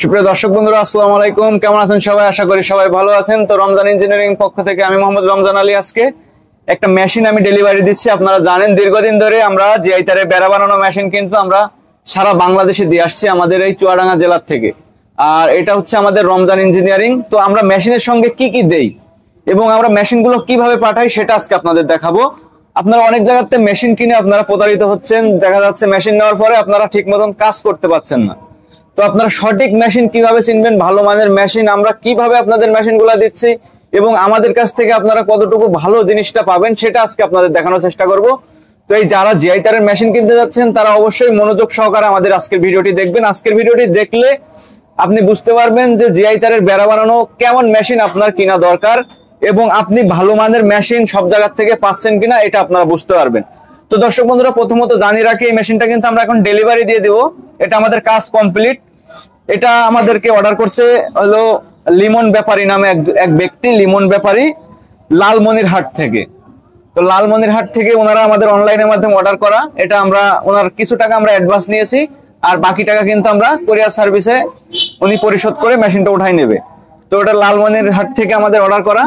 সুপ্রিয় দর্শক বন্ধুরা, আসসালামু আলাইকুম। কেমন আছেন সবাই? আশা করি সবাই ভালো আছেন। তো রমজান ইঞ্জিনিয়ারিং পক্ষ থেকে আমি মোহাম্মদ রমজান আলী আজকে একটা মেশিন আমি ডেলিভারি দিচ্ছি। আপনারা জানেন দীর্ঘদিন ধরে আমরা জিআই তারের বেড়া বানানো মেশিন কিন্তু আমরা সারা বাংলাদেশে দিয়ে আসছি আমাদের এই চুয়াডাঙ্গা জেলার থেকে। আর এটা হচ্ছে আমাদের রমজান ইঞ্জিনিয়ারিং। তো আমরা মেশিনের সঙ্গে কি কি দেই এবং আমরা মেশিনগুলো কিভাবে পাঠাই সেটা আজকে আপনাদের দেখাবো। আপনারা অনেক জায়গাতে মেশিন কিনে আপনারা প্রতারিত হচ্ছেন। দেখা যাচ্ছে মেশিন নেওয়ার পরে আপনারা ঠিক মতন কাজ করতে পারছেন না। তো আপনারা সঠিক মেশিন কিভাবে চিনবেন, ভালো মানের মেশিন আমরা কিভাবে আপনাদের মেশিনগুলো দিচ্ছি এবং আমাদের কাছ থেকে আপনারা কতটুকু ভালো জিনিসটা পাবেন সেটা আজকে আপনাদের দেখানোর চেষ্টা করব। তো এই যারা জিআই তারের মেশিন কিনতে যাচ্ছেন তারা অবশ্যই মনোযোগ সহকারে আমাদের আজকের ভিডিওটি দেখবেন। আজকের ভিডিওটি দেখলে আপনি বুঝতে পারবেন যে জিআই তারের বেড়া বানানো কেমন মেশিন আপনার কিনা দরকার এবং আপনি ভালো মানের মেশিন সব জায়গা থেকে পাচ্ছেন কিনা এটা আপনারা বুঝতে পারবেন। তো দর্শক বন্ধুরা, প্রথমত জানিয়ে রাখি এই মেশিনটা কিন্তু আমরা এখন ডেলিভারি দিয়ে দিব। এটা আমাদের কাজ কমপ্লিট। এটা আমাদেরকে অর্ডার করছে হলো লিমন ব্যাপারী নামে এক ব্যক্তি, লিমন ব্যাপারী, লালমনিরহাট থেকে। তো লালমনিরহাট থেকে ওনারা আমাদের অনলাইনের মাধ্যমে অর্ডার করা। এটা আমরা ওনার কিছু টাকা আমরা অ্যাডভান্স নিয়েছি আর বাকি টাকা কিন্তু আমরা কুরিয়ার সার্ভিসে উনি পরিশোধ করে মেশিনটা উঠাই নেবে। তো ওটা লালমনিরহাট থেকে আমাদের অর্ডার করা।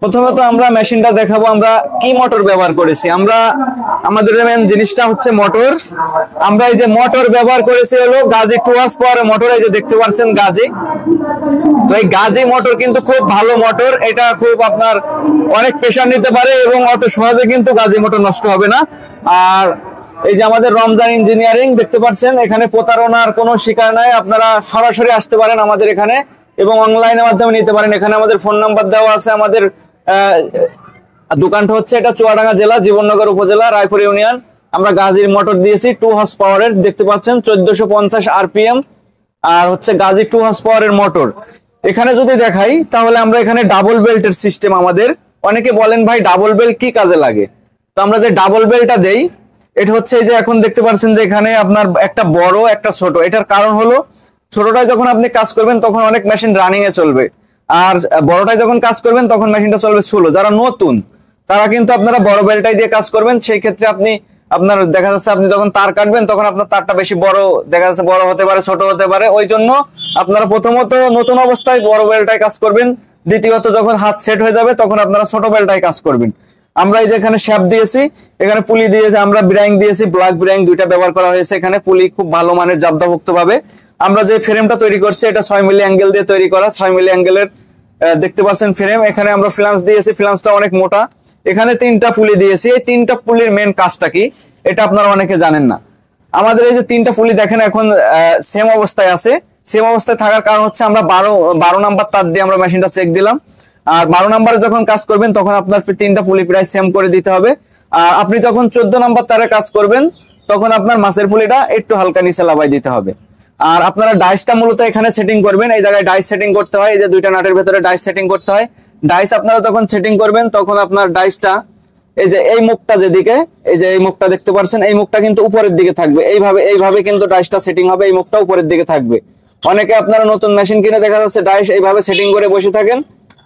প্রথমত আমরা মেশিনটা দেখাবো আমরা কি মোটর ব্যবহার করেছি। আমরা আমাদের মেন জিনিসটা হচ্ছে মোটর। আমরা এই যে মোটর ব্যবহার করেছি হলো গাজী 2 হর্স পাওয়ারের মোটর। এই যে দেখতে পাচ্ছেন গাজী। তো এই গাজী মোটর কিন্তু খুব ভালো মোটর। এটা খুব আপনার অনেক প্রেসার নিতে পারে এবং অত সহজে কিন্তু গাজী মোটর নষ্ট হবে না। আর এই যে আমাদের রমজান ইঞ্জিনিয়ারিং দেখতে পাচ্ছেন, এখানে প্রতারণার কোনো শিকার নাই। আপনারা সরাসরি আসতে পারেন আমাদের এখানে এবং অনলাইনের মাধ্যমে নিতে পারেন। এখানে আমাদের ফোন নাম্বার দেওয়া আছে। আমাদের দোকানটা হচ্ছে এটা চুয়াডাঙ্গা জেলা, জীবননগর উপজেলা, রায়পুর ইউনিয়ন। আমরা গাজীর মোটর দিয়েছি 2 হর্স পাওয়ারের, দেখতে পাচ্ছেন 1450 আরপিএম আর হচ্ছে গাজী 2 হর্স পাওয়ারের মোটর। এখানে যদি দেখাই তাহলে আমরা এখানে ডাবল বেল্টের সিস্টেম আমাদের। অনেকে বলেন ভাই ডাবল বেল্ট কি কাজে লাগে? তো আমরা যে ডাবল বেল্টটা দেই এটা হচ্ছে এই যে এখন দেখতে পাচ্ছেন যে এখানে আপনার একটা বড় একটা ছোট। এটার কারণ হলো ছোটটায় যখন আপনি কাজ করবেন তখন অনেক মেশিন রানিং এ চলবে, আর বড়টায় যখন কাজ করবেন তখন মেশিনটা চলবে স্লো। যারা নতুন তারা কিন্তু আপনারা বড় বেলটাই দিয়ে কাজ করবেন। সেই ক্ষেত্রে আপনি আপনার দেখা যাচ্ছে আপনি যখন তার কাটবেন তখন আপনার তারটা বেশি বড় দেখা যাচ্ছে, বড় হতে পারে ছোট হতে পারে। ওই জন্য আপনারা প্রথমত নতুন অবস্থায় বড় বেলটায় কাজ করবেন, দ্বিতীয়ত যখন হাত সেট হয়ে যাবে তখন আপনারা ছোট বেলটায় কাজ করবেন। আমরা এই যে এখানে শ্যাপ দিয়েছি, এখানে পুলি দিয়েছি, আমরা ব্রাইং দিয়েছি, ব্ল্যাক ব্রাইং দুইটা ব্যবহার করা হয়েছে। এখানে পুলি খুব ভালো মানের জাবদাভুক্ত ভাবে। আমরা যে ফ্রেমটা তৈরি করছি এটা 6 মিলি অ্যাঙ্গেল দিয়ে তৈরি করা, 6 মিলি অ্যাঙ্গেলের দেখতে পাচ্ছেন ফ্রেম। এখানে আমরা ফ্লান্স দিয়েছি, ফ্লান্সটা অনেক মোটা। এখানে 3টা পুলি দিয়েছি। এই 3টা পুলির মেন কাজটা কি এটা আপনারা অনেকে জানেন না। আমাদের এই যে 3টা পুলি দেখেন এখন সেম অবস্থায় আছে। সেম অবস্থায় থাকার কারণ হচ্ছে আমরা 12 নাম্বার তার দিয়ে আমরা মেশিনটা চেক দিলাম। আর 12 নাম্বারে যখন কাজ করবেন তখন আপনার 3টা পুলি প্রায় সেম করে দিতে হবে। আর আপনি যখন 14 নাম্বার তারে কাজ করবেন তখন আপনার মাছের পুলিটা একটু হালকা নিচে লাগাই দিতে হবে। আর আপনারা ডাইসটা মূলত এখানে সেটিং করবেন। এই জায়গায় ডাইস সেটিং করতে হয়, এই যে দুইটা নাটের ভেতরে ডাইস সেটিং করতে হয়। ডাইস আপনারা যখন সেটিং করবেন তখন আপনার ডাইসটা এই যে এই মুখটা যেদিকে, এই যে এই মুখটা দেখতে পাচ্ছেন, এই মুখটা কিন্তু উপরের দিকে থাকবে। এইভাবে কিন্তু ডাইসটা সেটিং হবে, এই মুখটা উপরের দিকে থাকবে। অনেকে আপনারা নতুন মেশিন কিনে দেখা যাচ্ছে ডাইস এইভাবে সেটিং করে বসে থাকেন,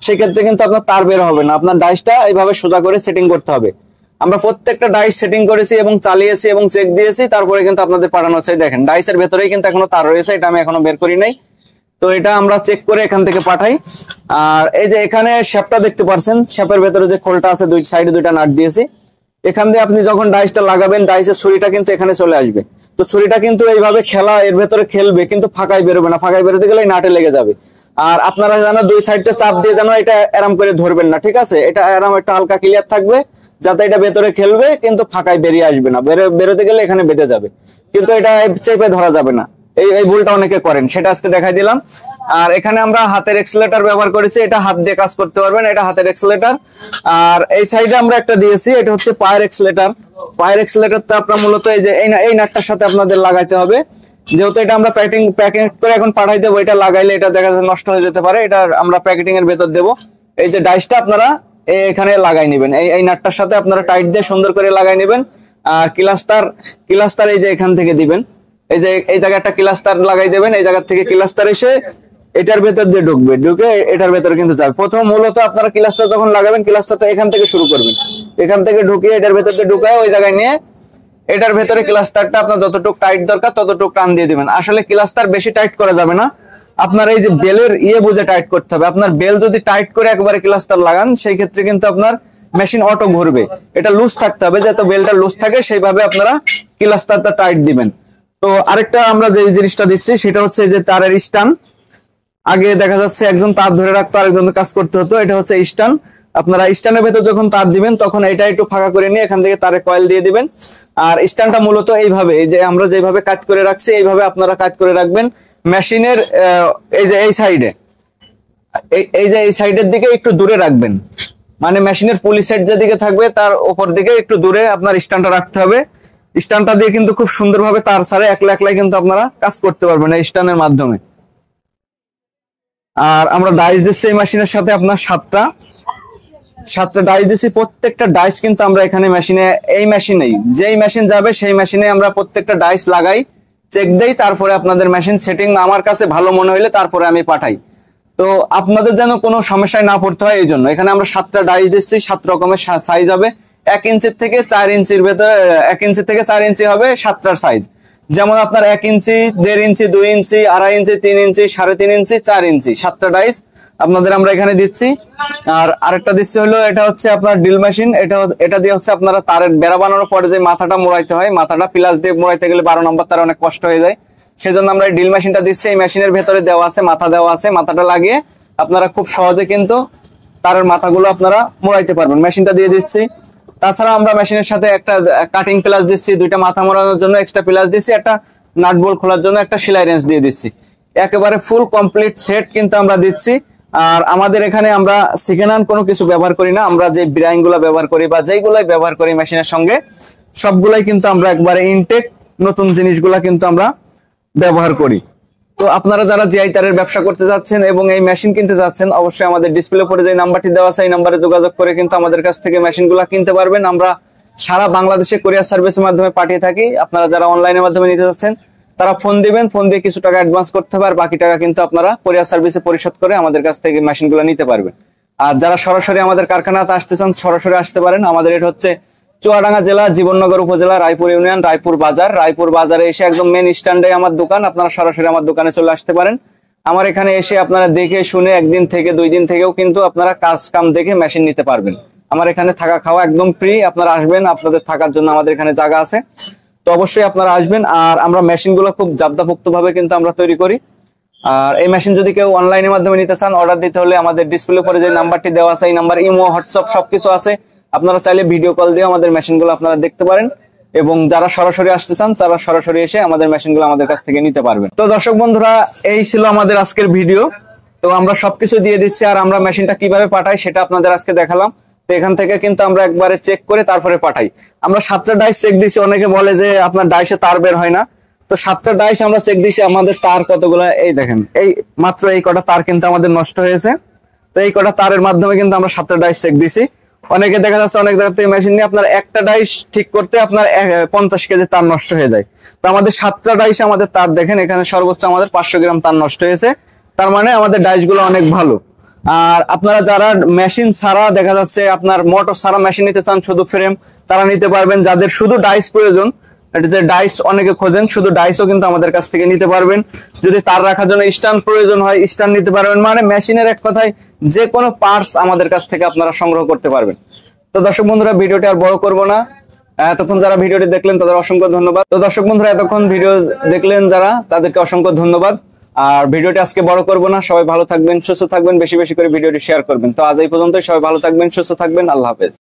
সেক্ষেত্রে কিন্তু আপনার তার বের হবে না। আপনার ডাইসটা এইভাবে সোজা করে সেটিং করতে হবে। আমরা প্রত্যেকটা ডাইস সেটিং করেছি এবং চালিয়েছি এবং চেক দিয়েছি, তারপরে কিন্তু আপনাদের পাঠানো হচ্ছে। দেখেন ডাইসের ভেতরেই কিন্তু এখনো তার রয়েছে, এটা আমি এখনো বের করি নাই। তো এটা আমরা চেক করে এখান থেকে পাঠাই। আর এই যে এখানে শ্যাপটা দেখতে পাচ্ছেন, শ্যাপের ভেতরে যে খোলটা আছে দুই সাইডে দুইটা নাট দিয়েছি। এখান দিয়ে আপনি যখন ডাইসটা লাগাবেন ডাইসের ছুরিটা কিন্তু এখানে চলে আসবে। তো ছুরিটা কিন্তু এইভাবে এর ভেতরে খেলবে, কিন্তু ফাঁকায় বেরোবে না। ফাঁকায় বেরোতে গেলে নাটে লেগে যাবে। আর আপনারা যেন দুই সাইডটা চাপ দিয়ে যেন এটা এরাম করে ধরবেন না, ঠিক আছে? এটা এরাম একটা হালকা ক্লিয়ার থাকবে যাতে এটা ভেতরে খেলবে কিন্তু ফাঁকায় বেরিয়ে আসবে না। বেরোতে গেলে এখানে বেঁধে যাবে, কিন্তু এটা চেপে ধরা যাবে না। এই ভুলটা অনেকে করেন, সেটা আজকে দেখাই দিলাম। আর এখানে আমরা হাতের এক্সেলেটর ব্যবহার করেছি, এটা হাত দিয়ে কাজ করতে পারবেন, এটা হাতের এক্সেলেটর। আর এই সাইডে আমরা একটা দিয়েছি, এটা হচ্ছে পায়ের এক্সেলেটর। পায়ের এক্সেলেটরটা আপনার মূলত এই যে এই নাটটার সাথে আপনাদের লাগাইতে হবে। যেহেতু এটা আমরা প্যাকিং করে এখন পাঠাই দেবো, এটা লাগাইলে এটা দেখা যাচ্ছে নষ্ট হয়ে যেতে পারে। এটা আমরা প্যাকেটিং এর ভেতর দেবো। এই যে ডাইসটা আপনারা এখানে লাগাই নেবেন, এই নাটটার সাথে আপনারা টাইট দিয়ে সুন্দর করে লাগাই নেবেন। আর ক্লাস্টার এই যে এখান থেকে দিবেন, এই যে এই জায়গায় একটা ক্লাস্টার লাগাই দেবেন। এই জায়গা থেকে ক্লাস্টার এসে এটার ভেতর দিয়ে ঢুকে এটার ভেতরে কিন্তু যাবে। প্রথম মূলত আপনারা ক্লাস্টার যখন লাগাবেন ক্লাস্টারটা এখান থেকে শুরু করবেন, এখান থেকে ঢুকিয়ে এটার ভেতর দিয়ে ঢুকায় ওই জায়গায় নিয়ে এটার ভেতরে ক্লাস্টারটা আপনার যতটুকু টাইট দরকার ততটুকু টান দিয়ে দিবেন। আসলে ক্লাস্টার বেশি টাইট করা যাবে না, আপনার এই যে বেলের বুঝে টাইট করতে হবে। আপনার বেল যদি টাইট করে একবারে ক্লাস্টার লাগান সেই ক্ষেত্রে কিন্তু আপনার মেশিন অটো ঘুরবে। এটা লুজ থাকতে হবে, যাতে বেলটা লুজ থাকে সেইভাবে আপনারা ক্লাস্টারটা টাইট দিবেন। তো আরেকটা আমরা যে জিনিসটা দিচ্ছি সেটা হচ্ছে যে তারের স্টান। আগে দেখা যাচ্ছে একজন তার ধরে রাখতো, আরেকজনের কাজ করতে হতো। এটা হচ্ছে স্টান। আপনারা স্টানের ভেতর যখন তার দিবেন তখন এটা একটু ফাঁকা করে নিয়ে এখান থেকে তারে কয়েল দিয়ে দিবেন। আর স্টানটা মূলত এইভাবে, এই যে আমরা যেভাবে কাজ করে রাখছি এইভাবে আপনারা কাজ করে রাখবেন। মেশিনের এই যে এই সাইডে, এই যে এই সাইডের দিকে একটু দূরে রাখবেন, মানে মেশিনের পুলি সাইড যেদিকে থাকবে তার উপর দিকে একটু দূরে আপনার স্টানটা রাখতে হবে। স্টানটা দিয়ে কিন্তু খুব সুন্দরভাবে তার সারে একলা একলাই কিন্তু আপনারা কাজ করতে পারবেন এই স্টানের মাধ্যমে। আর আমরা ডাইস দিচ্ছি এই মেশিনের সাথে আপনার সাতটা ডাইস দিচ্ছি। প্রত্যেকটা ডাইস কিন্তু আমরা এখানে মেশিনে, এই মেশিনেই যেই মেশিন যাবে সেই মেশিনে আমরা প্রত্যেকটা ডাইস লাগাই, চেক দেই, তারপরে আপনাদের মেশিন সেটিং আমার কাছে ভালো মনে হইলে তারপরে আমি পাঠাই। তো আপনাদের যেন কোনো সমস্যায় না পড়তে হয় এই জন্য এখানে আমরা 7টা ডাইস দিচ্ছি। 7 রকমের সাইজ হবে, 1 ইঞ্চির থেকে 4 ইঞ্চির ভেতরে, 1 ইঞ্চি থেকে 4 ইঞ্চি হবে 7টার সাইজ। যেমন আপনার 1 ইঞ্চি, 1.5 ইঞ্চি, 2 ইঞ্চি, 2.5 ইঞ্চি, 3 ইঞ্চি, 3.5 ইঞ্চি, 4 ইঞ্চি, 7টা ডাইস আপনাদের আমরা এখানে দিচ্ছি। আর আরেকটা দিচ্ছি হলো, এটা হচ্ছে আপনার ড্রিল মেশিন। এটা দিয়ে হচ্ছে আপনারা তারের বেড়া বানানোর পরে যে মাথাটা মোড়াইতে হয়, মাথাটা প্লাস দিয়ে মোড়াইতে গেলে 12 নম্বর তার অনেক কষ্ট হয়ে যায়, সেজন্য আমরা এই ড্রিল মেশিনটা দিচ্ছি। এই মেশিনের ভেতরে দেওয়া আছে মাথা, দেওয়া আছে, মাথাটা লাগিয়ে আপনারা খুব সহজে কিন্তু তারের মাথাগুলো আপনারা মোড়াইতে পারবেন। মেশিনটা দিয়ে দিচ্ছি। তাছাড়া আমরা মেশিনের সাথে একটা কাটিং প্লাস দিচ্ছি, 2টা মাথা মোড়ানোর জন্য এক্সট্রা প্লাস দিচ্ছি, একটা নাট বোল্ট খোলার জন্য একটা সেলাই রেঞ্জ দিয়ে দিচ্ছি। একেবারে ফুল কমপ্লিট সেট কিন্তু আমরা দিচ্ছি। আর আমাদের এখানে আমরা সেকেন্ড হ্যান্ড কোনো কিছু ব্যবহার করি না। আমরা যে ব্রাইং গুলো ব্যবহার করি বা যেইগুলাই ব্যবহার করি মেশিনের সঙ্গে সবগুলাই কিন্তু আমরা একবারে ইনটেক নতুন জিনিসগুলা কিন্তু আমরা ব্যবহার করি। তো আপনারা যারা জিআই তারের ব্যবসা করতে যাচ্ছেন এবং এই মেশিন কিনতে যাচ্ছেন, অবশ্যই আমাদের ডিসপ্লে পরে যে নাম্বারটি দেওয়া আছে এই নাম্বারে যোগাযোগ করে কিন্তু আমাদের কাছ থেকে মেশিনগুলো কিনতে পারবেন। আমরা সারা বাংলাদেশে কুরিয়ার সার্ভিসের মাধ্যমে পাঠিয়ে থাকি। আপনারা যারা অনলাইনের মাধ্যমে নিতে যাচ্ছেন তারা ফোন দিবেন, ফোন দিয়ে কিছু টাকা অ্যাডভান্স করতে হবে, আর বাকি টাকা কিন্তু আপনারা কুরিয়ার সার্ভিসে পরিশোধ করে আমাদের কাছ থেকে মেশিনগুলো নিতে পারবেন। আর যারা সরাসরি আমাদের কারখানাতে আসতে চান সরাসরি আসতে পারেন। আমাদের এটা হচ্ছে চুয়াডাঙ্গা জেলা, জীবননগর উপজেলা, রায়পুর ইউনিয়ন, রায়পুর বাজার। রায়পুর বাজারে এসে একদম মেন স্ট্যান্ডে আমার দোকান, আপনারা সরাসরি আমার দোকানে চলে আসতে পারেন। আমার এখানে এসে আপনারা দেখে শুনে 1 দিন থেকে 2 দিন থেকেও কিন্তু আপনারা কাজ কাম দেখে মেশিন নিতে পারবেন। আমার এখানে থাকা খাওয়া একদম ফ্রি, আপনারা আসবেন, আপনাদের থাকার জন্য আমাদের এখানে জায়গা আছে। তো অবশ্যই আপনারা আসবেন। আর আমরা মেশিনগুলো খুব জাবদাপুক্ত ভাবে কিন্তু আমরা তৈরি করি। আর এই মেশিন যদি কেউ অনলাইনের মাধ্যমে নিতে চান, অর্ডার দিতে হলে আমাদের ডিসপ্লে পরে যে নাম্বারটি দেওয়া আছে এই নাম্বার, ইমো, হোয়াটসঅ্যাপ সবকিছু আছে। আপনারা চাইলে ভিডিও কল দিয়ে আমাদের মেশিনগুলো আপনারা দেখতে পারেন, এবং যারা সরাসরি আসতে চান তারা সরাসরি এসে আমাদের মেশিনগুলো আমাদের কাছ থেকে নিতে পারবেন। তো দর্শক বন্ধুরা, এই ছিল আমাদের আজকের ভিডিও। তো আমরা সবকিছু দিয়ে দিচ্ছি, আর আমরা মেশিনটা কিভাবে পাঠাই সেটা আপনাদের আজকে দেখালাম। তো এখান থেকে কিন্তু আমরা একবারে চেক করে তারপরে পাঠাই। আমরা 7টা ডাইস চেক দিছি। অনেকে বলে যে আপনার ডাইসে তার বের হয় না, তো 7টা ডাইস আমরা চেক দিছি। আমাদের তার কতগুলো, এই দেখেন, এই মাত্র এই কটা তার কিন্তু আমাদের নষ্ট হয়েছে। তো এই কটা তারের মাধ্যমে কিন্তু আমরা 7টা ডাইস চেক দিছি। অনেকে দেখা যাচ্ছে অনেক জায়গা থেকে মেশিন নিয়ে আপনার একটা ডাইস ঠিক করতে আপনার 50 কেজি তার নষ্ট হয়ে যায়। তো আমাদের 7টা ডাইসে আমাদের তার দেখেন, এখানে সর্বোচ্চ আমাদের 500 গ্রাম তার নষ্ট হয়েছে। তার মানে আমাদের ডাইস গুলো অনেক ভালো। আর আপনারা যারা মেশিন ছাড়া, দেখা যাচ্ছে আপনার মোটর ছাড়া মেশিন নিতে চান, শুধু ফ্রেম, তারা নিতে পারবেন। যাদের শুধু ডাইস প্রয়োজন, এটা যে ডাইস অনেকে খোঁজেন, শুধু ডাইসও কিন্তু আমাদের কাছ থেকে নিতে পারবেন। যদি তার রাখার জন্য স্ট্যান্ড প্রয়োজন হয়, স্ট্যান্ড নিতে পারবেন। মানে মেশিনের এক কথায় যে কোনো পার্টস আমাদের কাছ থেকে আপনারা সংগ্রহ করতে পারবেন। তো দর্শক বন্ধুরা, ভিডিওটি আর বড় করব না। এতক্ষণ যারা ভিডিওটি দেখলেন তাদের অসংখ্য ধন্যবাদ। তো দর্শক বন্ধুরা, এতক্ষণ ভিডিও দেখলেন যারা, তাদেরকে অসংখ্য ধন্যবাদ। আর ভিডিওটি আজকে বড় করব না। সবাই ভালো থাকবেন, সুস্থ থাকবেন, বেশি বেশি করে ভিডিওটি শেয়ার করবেন। তো আজ এই পর্যন্তই। সবাই ভালো থাকবেন, সুস্থ থাকবেন। আল্লাহ হাফেজ।